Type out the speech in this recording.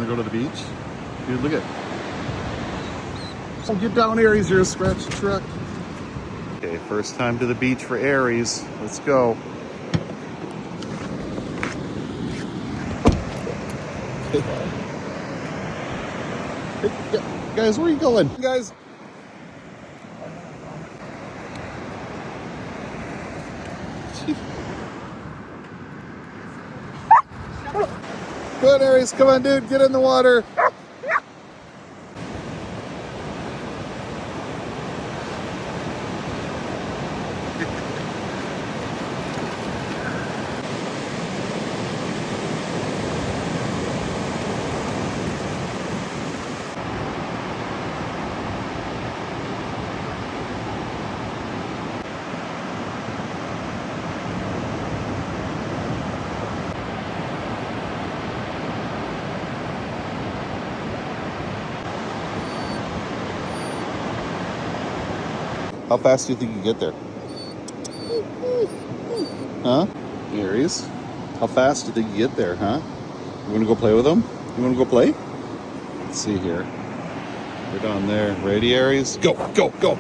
want to go to the beach? Dude, look at. Oh, get down, Aries. You're a scratch truck. Okay, first time to the beach for Aries. Let's go. Hey, guys, where are you going? Guys. Good, Aries. Come on, dude. Get in the water. How fast do you think you get there? Huh? Aries? How fast do you think you get there, huh? You want to go play with them? You want to go play? Let's see here. We're down there. Ready, Aries? Go, go, go.